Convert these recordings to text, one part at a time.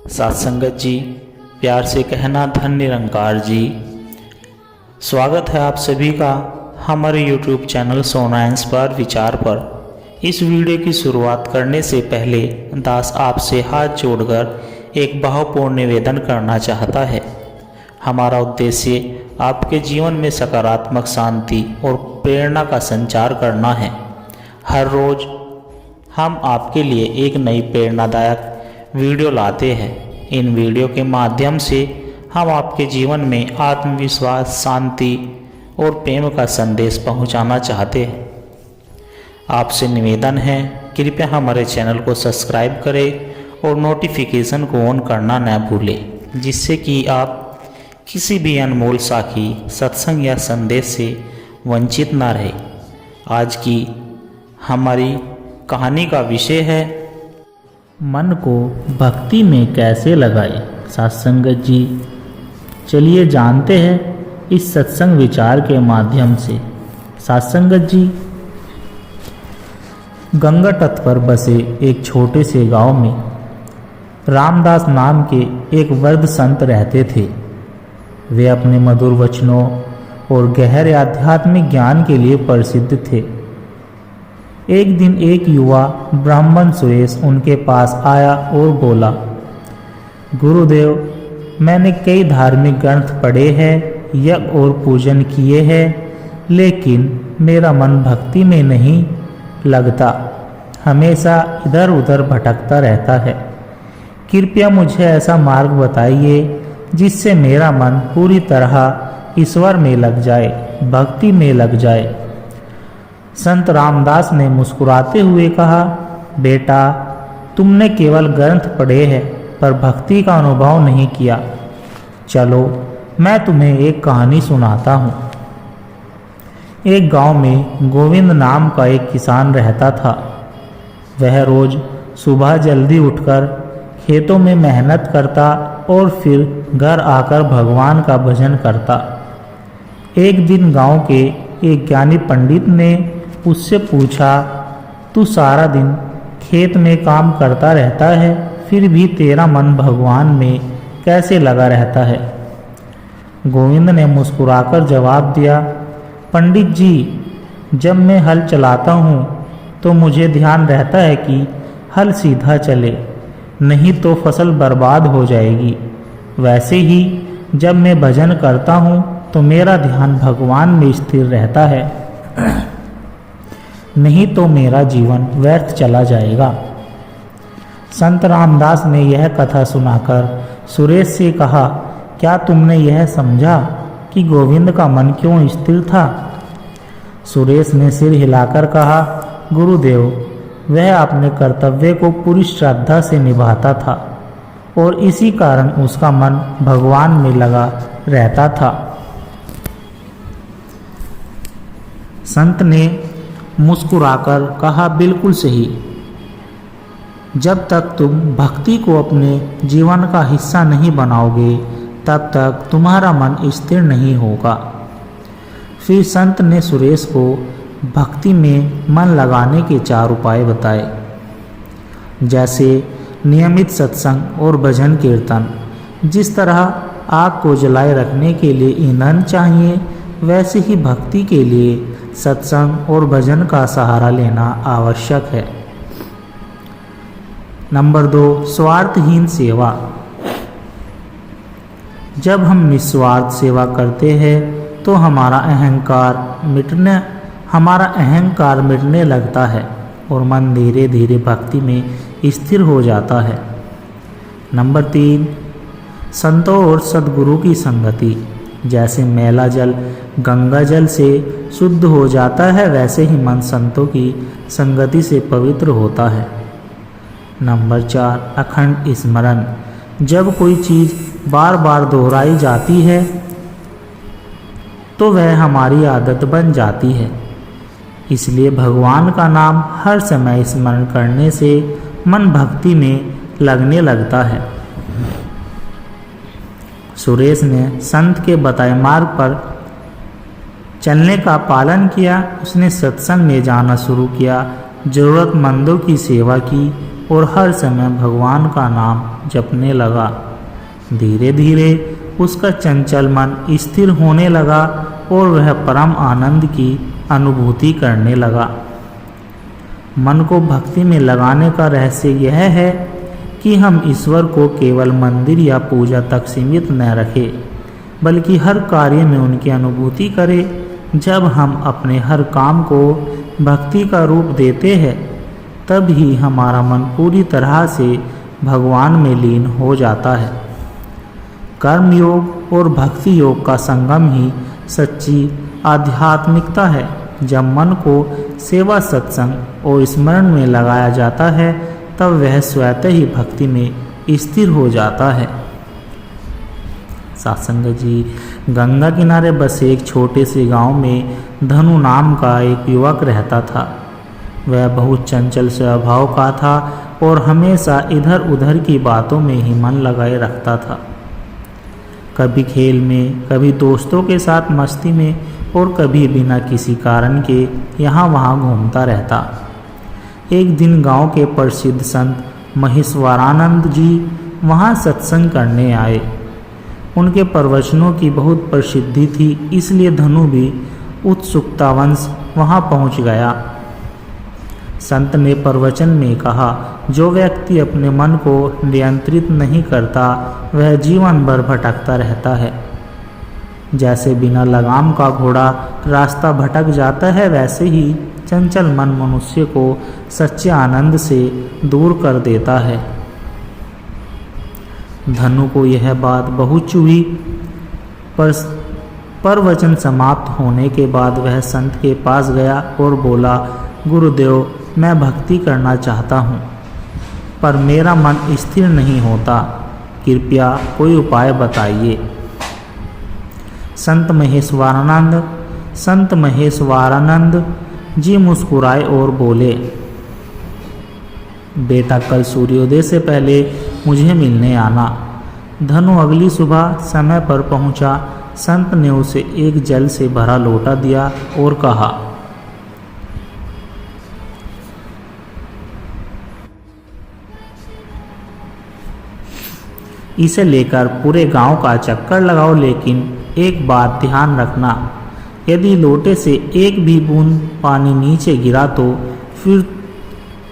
साथ संगत जी, प्यार से कहना धन निरंकार जी। स्वागत है आप सभी का हमारे YouTube चैनल सोना इंस्पायर विचार पर। इस वीडियो की शुरुआत करने से पहले दास आपसे हाथ जोड़कर एक भावपूर्ण निवेदन करना चाहता है। हमारा उद्देश्य आपके जीवन में सकारात्मक शांति और प्रेरणा का संचार करना है। हर रोज हम आपके लिए एक नई प्रेरणादायक वीडियो लाते हैं। इन वीडियो के माध्यम से हम आपके जीवन में आत्मविश्वास, शांति और प्रेम का संदेश पहुंचाना चाहते हैं। आपसे निवेदन है, कृपया हमारे चैनल को सब्सक्राइब करें और नोटिफिकेशन को ऑन करना न भूलें, जिससे कि आप किसी भी अनमोल साखी, सत्संग या संदेश से वंचित न रहे। आज की हमारी कहानी का विषय है मन को भक्ति में कैसे लगाए। सत्संगत जी, चलिए जानते हैं इस सत्संग विचार के माध्यम से। सत्संगत जी, गंगा तट पर बसे एक छोटे से गांव में रामदास नाम के एक वृद्ध संत रहते थे। वे अपने मधुर वचनों और गहरे आध्यात्मिक ज्ञान के लिए प्रसिद्ध थे। एक दिन एक युवा ब्राह्मण सुरेश उनके पास आया और बोला, गुरुदेव, मैंने कई धार्मिक ग्रंथ पढ़े हैं, यज्ञ और पूजन किए हैं, लेकिन मेरा मन भक्ति में नहीं लगता, हमेशा इधर उधर भटकता रहता है। कृपया मुझे ऐसा मार्ग बताइए जिससे मेरा मन पूरी तरह ईश्वर में लग जाए, भक्ति में लग जाए। संत रामदास ने मुस्कुराते हुए कहा, बेटा, तुमने केवल ग्रंथ पढ़े हैं पर भक्ति का अनुभव नहीं किया। चलो मैं तुम्हें एक कहानी सुनाता हूँ। एक गांव में गोविंद नाम का एक किसान रहता था। वह रोज सुबह जल्दी उठकर खेतों में मेहनत करता और फिर घर आकर भगवान का भजन करता। एक दिन गांव के एक ज्ञानी पंडित ने उससे पूछा, तू सारा दिन खेत में काम करता रहता है, फिर भी तेरा मन भगवान में कैसे लगा रहता है? गोविंद ने मुस्कुराकर जवाब दिया, पंडित जी, जब मैं हल चलाता हूँ तो मुझे ध्यान रहता है कि हल सीधा चले, नहीं तो फसल बर्बाद हो जाएगी। वैसे ही जब मैं भजन करता हूँ तो मेरा ध्यान भगवान में स्थिर रहता है, नहीं तो मेरा जीवन व्यर्थ चला जाएगा। संत रामदास ने यह कथा सुनाकर सुरेश से कहा, क्या तुमने यह समझा कि गोविंद का मन क्यों स्थिर था? सुरेश ने सिर हिलाकर कहा, गुरुदेव, वह अपने कर्तव्य को पूरी श्रद्धा से निभाता था और इसी कारण उसका मन भगवान में लगा रहता था। संत ने मुस्कुराकर कहा, बिल्कुल सही। जब तक तुम भक्ति को अपने जीवन का हिस्सा नहीं बनाओगे, तब तक तुम्हारा मन स्थिर नहीं होगा। फिर संत ने सुरेश को भक्ति में मन लगाने के 4 उपाय बताए, जैसे नियमित सत्संग और भजन कीर्तन। जिस तरह आग को जलाए रखने के लिए ईंधन चाहिए, वैसे ही भक्ति के लिए सत्संग और भजन का सहारा लेना आवश्यक है। नंबर 2, स्वार्थहीन सेवा। जब हम निस्वार्थ सेवा करते हैं तो हमारा अहंकार मिटने लगता है और मन धीरे धीरे भक्ति में स्थिर हो जाता है। नंबर 3, संतों और सद्गुरु की संगति। जैसे मैला जल गंगा जल से शुद्ध हो जाता है, वैसे ही मन संतों की संगति से पवित्र होता है। नंबर 4, अखंड स्मरण। जब कोई चीज़ बार बार दोहराई जाती है तो वह हमारी आदत बन जाती है। इसलिए भगवान का नाम हर समय स्मरण करने से मन भक्ति में लगने लगता है। सुरेश ने संत के बताए मार्ग पर चलने का पालन किया। उसने सत्संग में जाना शुरू किया, ज़रूरतमंदों की सेवा की और हर समय भगवान का नाम जपने लगा। धीरे धीरे उसका चंचल मन स्थिर होने लगा और वह परम आनंद की अनुभूति करने लगा। मन को भक्ति में लगाने का रहस्य यह है कि हम ईश्वर को केवल मंदिर या पूजा तक सीमित न रखें, बल्कि हर कार्य में उनकी अनुभूति करें। जब हम अपने हर काम को भक्ति का रूप देते हैं, तब ही हमारा मन पूरी तरह से भगवान में लीन हो जाता है। कर्म योग और भक्ति योग का संगम ही सच्ची आध्यात्मिकता है। जब मन को सेवा, सत्संग और स्मरण में लगाया जाता है, तब वह स्वतः ही भक्ति में स्थिर हो जाता है। सत्संग जी, गंगा किनारे बसे एक छोटे से गांव में धनु नाम का एक युवक रहता था। वह बहुत चंचल स्वभाव का था और हमेशा इधर उधर की बातों में ही मन लगाए रखता था। कभी खेल में, कभी दोस्तों के साथ मस्ती में और कभी बिना किसी कारण के यहाँ वहाँ घूमता रहता। एक दिन गांव के प्रसिद्ध संत महेश्वरानंद जी वहाँ सत्संग करने आए। उनके प्रवचनों की बहुत प्रसिद्धि थी, इसलिए धनु भी उत्सुकतावश वहाँ पहुँच गया। संत ने प्रवचन में कहा, जो व्यक्ति अपने मन को नियंत्रित नहीं करता, वह जीवन भर भटकता रहता है। जैसे बिना लगाम का घोड़ा रास्ता भटक जाता है, वैसे ही चंचल मन मनुष्य को सच्चे आनंद से दूर कर देता है। धनु को यह बात बहुत चुभी। प्रवचन समाप्त होने के बाद वह संत के पास गया और बोला, गुरुदेव, मैं भक्ति करना चाहता हूँ, पर मेरा मन स्थिर नहीं होता, कृपया कोई उपाय बताइए। संत महेश्वरानंद जी मुस्कुराए और बोले, बेटा, कल सूर्योदय से पहले मुझे मिलने आना। धनु अगली सुबह समय पर पहुंचा। संत ने उसे एक जल से भरा लोटा दिया और कहा, इसे लेकर पूरे गांव का चक्कर लगाओ, लेकिन एक बात ध्यान रखना, यदि लोटे से एक भी बूंद पानी नीचे गिरा तो फिर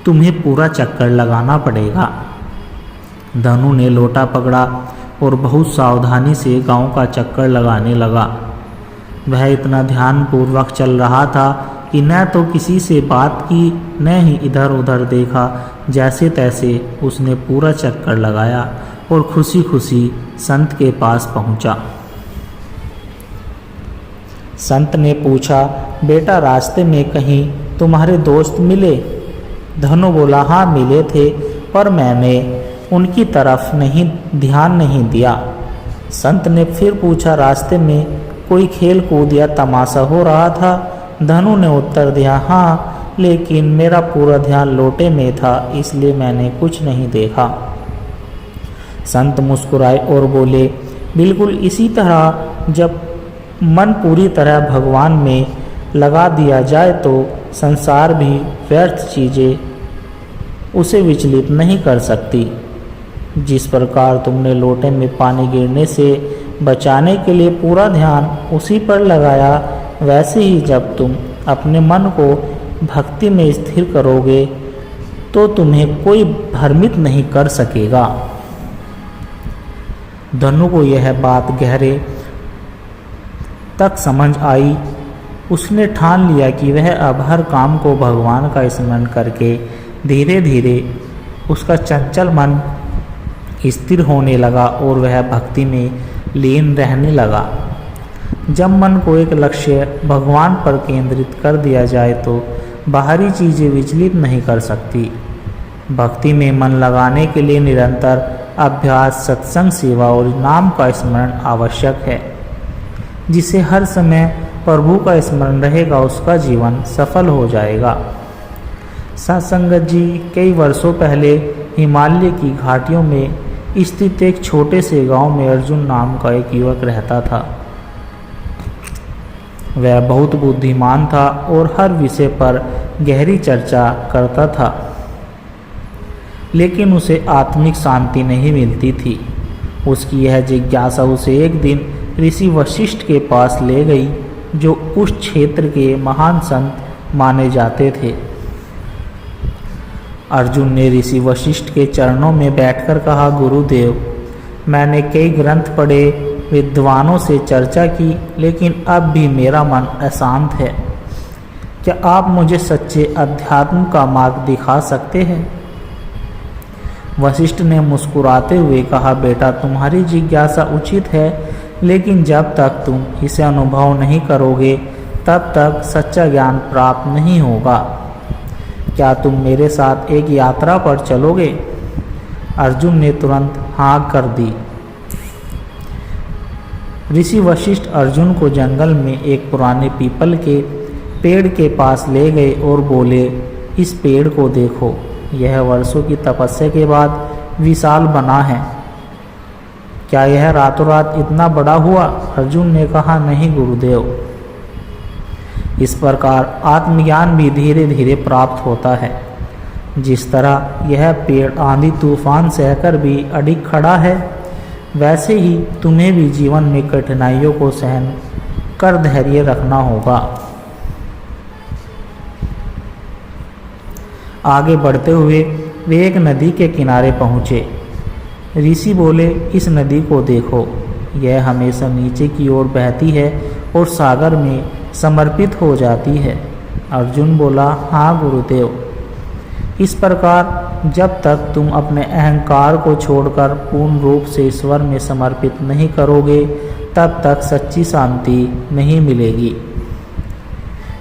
तुम्हें पूरा चक्कर लगाना पड़ेगा। धनु ने लोटा पकड़ा और बहुत सावधानी से गांव का चक्कर लगाने लगा। वह इतना ध्यानपूर्वक चल रहा था कि न तो किसी से बात की, न ही इधर उधर देखा। जैसे तैसे उसने पूरा चक्कर लगाया और खुशी खुशी संत के पास पहुंचा। संत ने पूछा, बेटा, रास्ते में कहीं तुम्हारे दोस्त मिले? धनु बोला, हाँ मिले थे, पर मैंने उनकी तरफ ध्यान नहीं दिया। संत ने फिर पूछा, रास्ते में कोई खेल कूद या तमाशा हो रहा था? धनु ने उत्तर दिया, हाँ, लेकिन मेरा पूरा ध्यान लोटे में था, इसलिए मैंने कुछ नहीं देखा। संत मुस्कुराए और बोले, बिल्कुल इसी तरह जब मन पूरी तरह भगवान में लगा दिया जाए तो संसार भी व्यर्थ चीज़ें उसे विचलित नहीं कर सकती। जिस प्रकार तुमने लोटे में पानी गिरने से बचाने के लिए पूरा ध्यान उसी पर लगाया, वैसे ही जब तुम अपने मन को भक्ति में स्थिर करोगे तो तुम्हें कोई भ्रमित नहीं कर सकेगा। धनु को यह बात गहरे तक समझ आई। उसने ठान लिया कि वह अब हर काम को भगवान का स्मरण करके धीरे धीरे उसका चंचल मन स्थिर होने लगा और वह भक्ति में लीन रहने लगा। जब मन को एक लक्ष्य भगवान पर केंद्रित कर दिया जाए तो बाहरी चीज़ें विचलित नहीं कर सकती। भक्ति में मन लगाने के लिए निरंतर अभ्यास, सत्संग, सेवा और नाम का स्मरण आवश्यक है। जिसे हर समय प्रभु का स्मरण रहेगा, उसका जीवन सफल हो जाएगा। सत्संगत जी, कई वर्षों पहले हिमालय की घाटियों में स्थित एक छोटे से गांव में अर्जुन नाम का एक युवक रहता था। वह बहुत बुद्धिमान था और हर विषय पर गहरी चर्चा करता था। लेकिन उसे आत्मिक शांति नहीं मिलती थी। उसकी यह जिज्ञासा उसे एक दिन ऋषि वशिष्ठ के पास ले गई, जो उस क्षेत्र के महान संत माने जाते थे। अर्जुन ने ऋषि वशिष्ठ के चरणों में बैठकर कहा, गुरुदेव, मैंने कई ग्रंथ पढ़े, विद्वानों से चर्चा की, लेकिन अब भी मेरा मन अशांत है। क्या आप मुझे सच्चे अध्यात्म का मार्ग दिखा सकते हैं? वशिष्ठ ने मुस्कुराते हुए कहा, बेटा, तुम्हारी जिज्ञासा उचित है, लेकिन जब तक तुम इसे अनुभव नहीं करोगे तब तक सच्चा ज्ञान प्राप्त नहीं होगा। क्या तुम मेरे साथ एक यात्रा पर चलोगे? अर्जुन ने तुरंत हाँ कर दी। ऋषि वशिष्ठ अर्जुन को जंगल में एक पुराने पीपल के पेड़ के पास ले गए और बोले, इस पेड़ को देखो, यह वर्षों की तपस्या के बाद विशाल बना है। क्या यह रातों रात इतना बड़ा हुआ? अर्जुन ने कहा, नहीं गुरुदेव। इस प्रकार आत्मज्ञान भी धीरे धीरे प्राप्त होता है। जिस तरह यह पेड़ आंधी तूफान सहकर भी अडिग खड़ा है, वैसे ही तुम्हें भी जीवन में कठिनाइयों को सहन कर धैर्य रखना होगा। आगे बढ़ते हुए वे एक नदी के किनारे पहुँचे। ऋषि बोले, इस नदी को देखो, यह हमेशा नीचे की ओर बहती है और सागर में समर्पित हो जाती है। अर्जुन बोला, हाँ गुरुदेव। इस प्रकार जब तक तुम अपने अहंकार को छोड़कर पूर्ण रूप से ईश्वर में समर्पित नहीं करोगे, तब तक सच्ची शांति नहीं मिलेगी।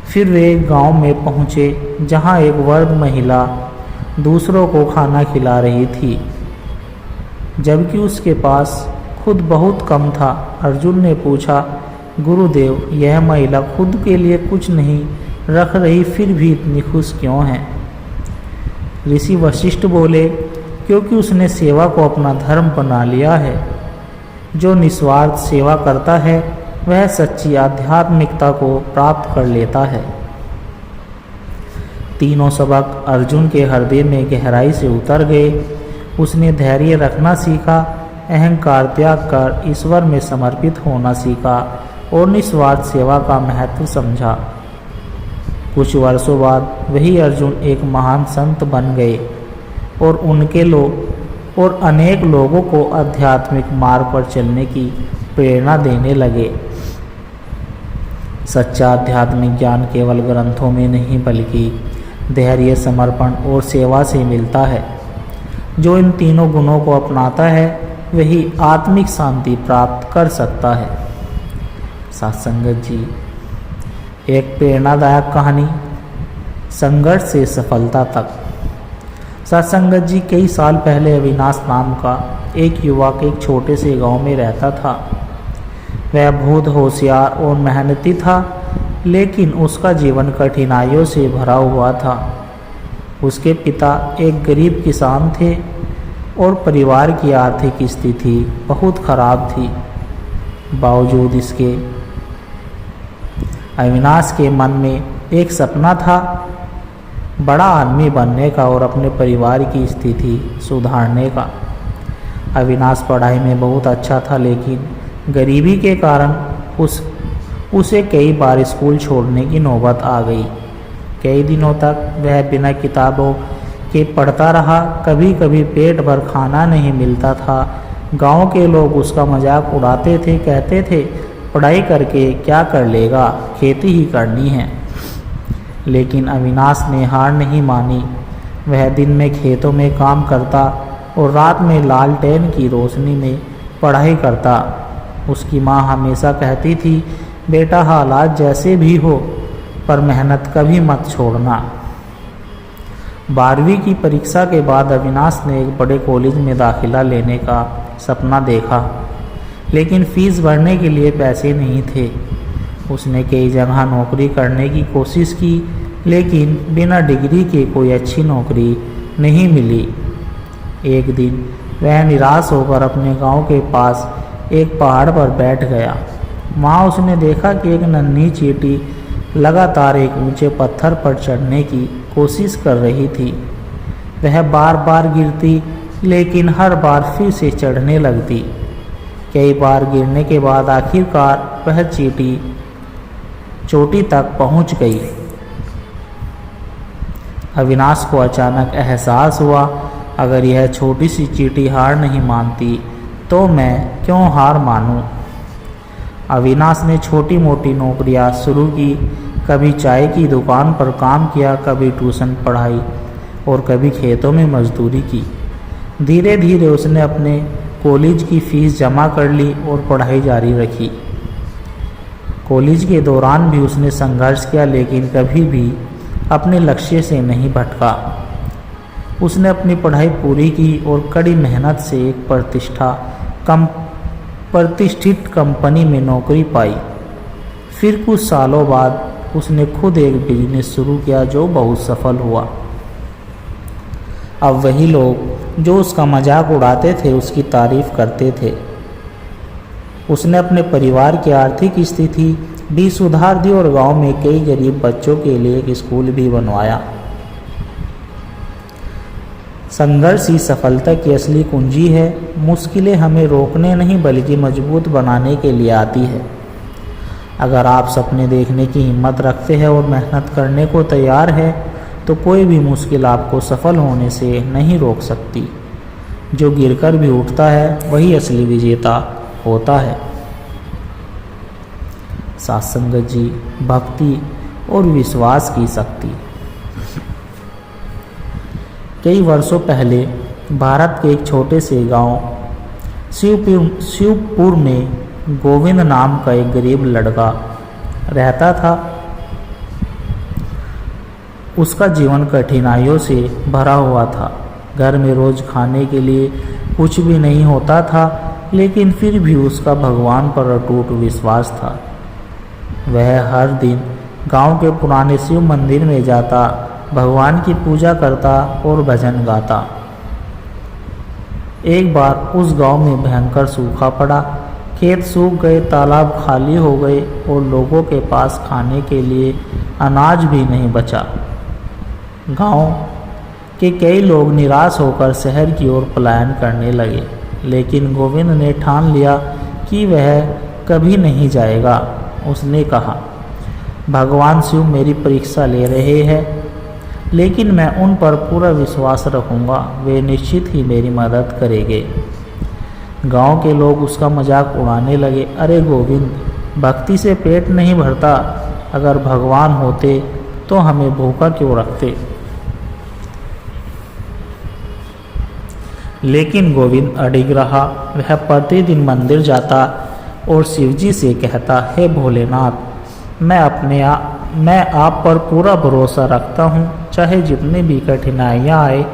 फिर वे गांव में पहुँचे, जहाँ एक वृद्ध महिला दूसरों को खाना खिला रही थी, जबकि उसके पास खुद बहुत कम था। अर्जुन ने पूछा, गुरुदेव, यह महिला खुद के लिए कुछ नहीं रख रही, फिर भी इतनी खुश क्यों है? ऋषि वशिष्ठ बोले, क्योंकि उसने सेवा को अपना धर्म बना लिया है। जो निस्वार्थ सेवा करता है वह सच्ची आध्यात्मिकता को प्राप्त कर लेता है। तीनों सबक अर्जुन के हृदय में गहराई से उतर गए। उसने धैर्य रखना सीखा, अहंकार त्याग कर ईश्वर में समर्पित होना सीखा और निस्वार्थ सेवा का महत्व समझा। कुछ वर्षों बाद वही अर्जुन एक महान संत बन गए और उनके लोग और अनेक लोगों को आध्यात्मिक मार्ग पर चलने की प्रेरणा देने लगे। सच्चा आध्यात्मिक ज्ञान केवल ग्रंथों में नहीं, बल्कि धैर्य, समर्पण और सेवा से मिलता है। जो इन तीनों गुणों को अपनाता है वही आत्मिक शांति प्राप्त कर सकता है। सत्संगत जी, एक प्रेरणादायक कहानी, संघर्ष से सफलता तक। सत्संगत जी, कई साल पहले अविनाश नाम का एक युवक एक छोटे से गांव में रहता था। वह बहुत होशियार और मेहनती था, लेकिन उसका जीवन कठिनाइयों से भरा हुआ था। उसके पिता एक गरीब किसान थे और परिवार की आर्थिक स्थिति बहुत खराब थी। बावजूद इसके अविनाश के मन में एक सपना था, बड़ा आदमी बनने का और अपने परिवार की स्थिति सुधारने का। अविनाश पढ़ाई में बहुत अच्छा था, लेकिन गरीबी के कारण उसे कई बार स्कूल छोड़ने की नौबत आ गई। कई दिनों तक वह बिना किताबों के पढ़ता रहा। कभी कभी पेट भर खाना नहीं मिलता था। गांव के लोग उसका मजाक उड़ाते थे, कहते थे, पढ़ाई करके क्या कर लेगा, खेती ही करनी है। लेकिन अविनाश ने हार नहीं मानी। वह दिन में खेतों में काम करता और रात में लालटेन की रोशनी में पढ़ाई करता। उसकी माँ हमेशा कहती थी, बेटा, हालात जैसे भी हो पर मेहनत कभी मत छोड़ना। 12वीं की परीक्षा के बाद अविनाश ने एक बड़े कॉलेज में दाखिला लेने का सपना देखा, लेकिन फीस भरने के लिए पैसे नहीं थे। उसने कई जगह नौकरी करने की कोशिश की, लेकिन बिना डिग्री के कोई अच्छी नौकरी नहीं मिली। एक दिन वह निराश होकर अपने गांव के पास एक पहाड़ पर बैठ गया। वहाँ उसने देखा कि एक नन्ही चींटी लगातार एक ऊंचे पत्थर पर चढ़ने की कोशिश कर रही थी। वह बार बार गिरती, लेकिन हर बार फिर से चढ़ने लगती। कई बार गिरने के बाद आखिरकार वह चोटी तक पहुंच गई। अविनाश को अचानक एहसास हुआ, अगर यह छोटी सी चींटी हार नहीं मानती तो मैं क्यों हार मानूं। अविनाश ने छोटी मोटी नौकरियां शुरू की। कभी चाय की दुकान पर काम किया, कभी ट्यूशन पढ़ाई और कभी खेतों में मजदूरी की। धीरे धीरे उसने अपने कॉलेज की फीस जमा कर ली और पढ़ाई जारी रखी। कॉलेज के दौरान भी उसने संघर्ष किया, लेकिन कभी भी अपने लक्ष्य से नहीं भटका। उसने अपनी पढ़ाई पूरी की और कड़ी मेहनत से एक प्रतिष्ठित कंपनी में नौकरी पाई। फिर कुछ सालों बाद उसने खुद एक बिजनेस शुरू किया जो बहुत सफल हुआ। अब वही लोग जो उसका मजाक उड़ाते थे उसकी तारीफ करते थे। उसने अपने परिवार की आर्थिक स्थिति भी सुधार दी और गांव में कई गरीब बच्चों के लिए एक स्कूल भी बनवाया। संघर्ष ही सफलता की असली कुंजी है। मुश्किलें हमें रोकने नहीं बल्कि मजबूत बनाने के लिए आती है। अगर आप सपने देखने की हिम्मत रखते हैं और मेहनत करने को तैयार है तो कोई भी मुश्किल आपको सफल होने से नहीं रोक सकती। जो गिरकर भी उठता है वही असली विजेता होता है। सत्संगत जी, भक्ति और विश्वास की शक्ति। कई वर्षों पहले भारत के एक छोटे से गांव शिवपुर में गोविंद नाम का एक गरीब लड़का रहता था। उसका जीवन कठिनाइयों से भरा हुआ था। घर में रोज खाने के लिए कुछ भी नहीं होता था, लेकिन फिर भी उसका भगवान पर अटूट विश्वास था। वह हर दिन गांव के पुराने शिव मंदिर में जाता, भगवान की पूजा करता और भजन गाता। एक बार उस गांव में भयंकर सूखा पड़ा। खेत सूख गए, तालाब खाली हो गए और लोगों के पास खाने के लिए अनाज भी नहीं बचा। गांव के कई लोग निराश होकर शहर की ओर पलायन करने लगे, लेकिन गोविंद ने ठान लिया कि वह कभी नहीं जाएगा। उसने कहा, भगवान शिव मेरी परीक्षा ले रहे हैं, लेकिन मैं उन पर पूरा विश्वास रखूंगा। वे निश्चित ही मेरी मदद करेंगे। गांव के लोग उसका मजाक उड़ाने लगे। अरे गोविंद, भक्ति से पेट नहीं भरता। अगर भगवान होते तो हमें भूखा क्यों रखते। लेकिन गोविंद अडिग रहा। वह प्रतिदिन मंदिर जाता और शिवजी से कहता, हे भोलेनाथ, मैं आप पर पूरा भरोसा रखता हूँ। चाहे जितनी भी कठिनाइयाँ आए,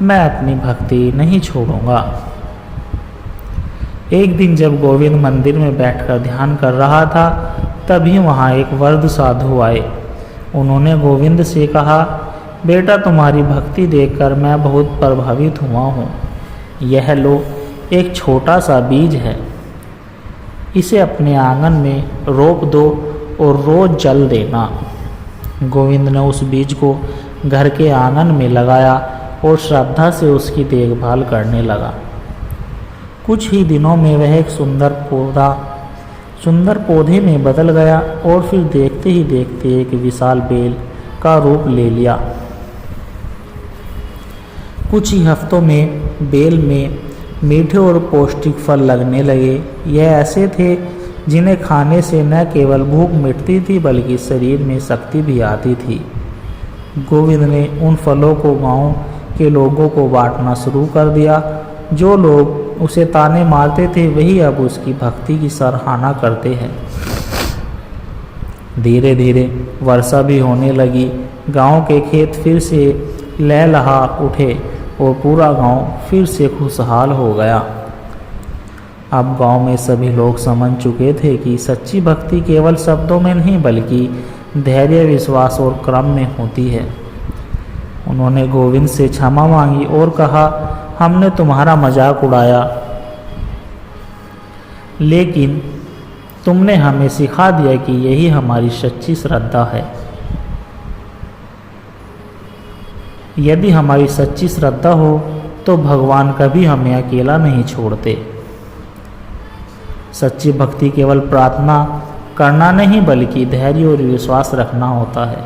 मैं अपनी भक्ति नहीं छोड़ूंगा। एक दिन जब गोविंद मंदिर में बैठकर ध्यान कर रहा था, तभी वहाँ एक वृद्ध साधु आए। उन्होंने गोविंद से कहा, बेटा, तुम्हारी भक्ति देखकर मैं बहुत प्रभावित हुआ हूँ। यह लो, एक छोटा सा बीज है। इसे अपने आंगन में रोप दो और रोज जल देना। गोविंद ने उस बीज को घर के आंगन में लगाया और श्रद्धा से उसकी देखभाल करने लगा। कुछ ही दिनों में वह एक सुंदर पौधे में बदल गया और फिर देखते ही देखते एक विशाल बेल का रूप ले लिया। कुछ ही हफ्तों में बेल में मीठे और पौष्टिक फल लगने लगे। यह ऐसे थे जिन्हें खाने से न केवल भूख मिटती थी बल्कि शरीर में शक्ति भी आती थी। गोविंद ने उन फलों को गांव के लोगों को बांटना शुरू कर दिया। जो लोग उसे ताने मारते थे वही अब उसकी भक्ति की सराहना करते हैं। धीरे धीरे वर्षा भी होने लगी। गांव के खेत फिर से लहलहा उठे और पूरा गांव फिर से खुशहाल हो गया। अब गांव में सभी लोग समझ चुके थे कि सच्ची भक्ति केवल शब्दों में नहीं बल्कि धैर्य, विश्वास और क्रम में होती है। उन्होंने गोविंद से क्षमा मांगी और कहा, हमने तुम्हारा मजाक उड़ाया, लेकिन तुमने हमें सिखा दिया कि यही हमारी सच्ची श्रद्धा है। यदि हमारी सच्ची श्रद्धा हो तो भगवान कभी हमें अकेला नहीं छोड़ते। सच्ची भक्ति केवल प्रार्थना करना नहीं बल्कि धैर्य और विश्वास रखना होता है।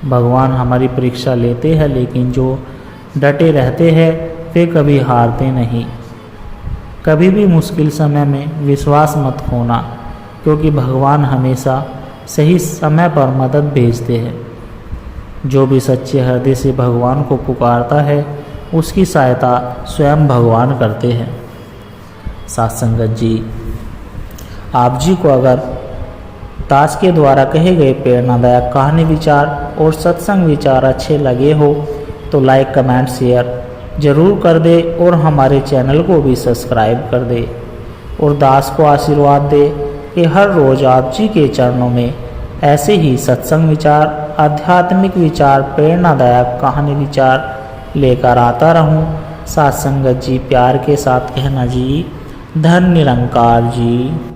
भगवान हमारी परीक्षा लेते हैं, लेकिन जो डटे रहते हैं वे कभी हारते नहीं। कभी भी मुश्किल समय में विश्वास मत खोना, क्योंकि भगवान हमेशा सही समय पर मदद भेजते हैं। जो भी सच्चे हृदय से भगवान को पुकारता है उसकी सहायता स्वयं भगवान करते हैं। साथ संगत जी, आप जी को अगर दास के द्वारा कहे गए प्रेरणादायक कहानी विचार और सत्संग विचार अच्छे लगे हो तो लाइक कमेंट शेयर जरूर कर दे और हमारे चैनल को भी सब्सक्राइब कर दे और दास को आशीर्वाद दे कि हर रोज़ आप जी के चरणों में ऐसे ही सत्संग विचार, आध्यात्मिक विचार, प्रेरणादायक कहानी विचार लेकर आता रहूं। साथ संगत जी, प्यार के साथ कहना जी, धन निरंकार जी।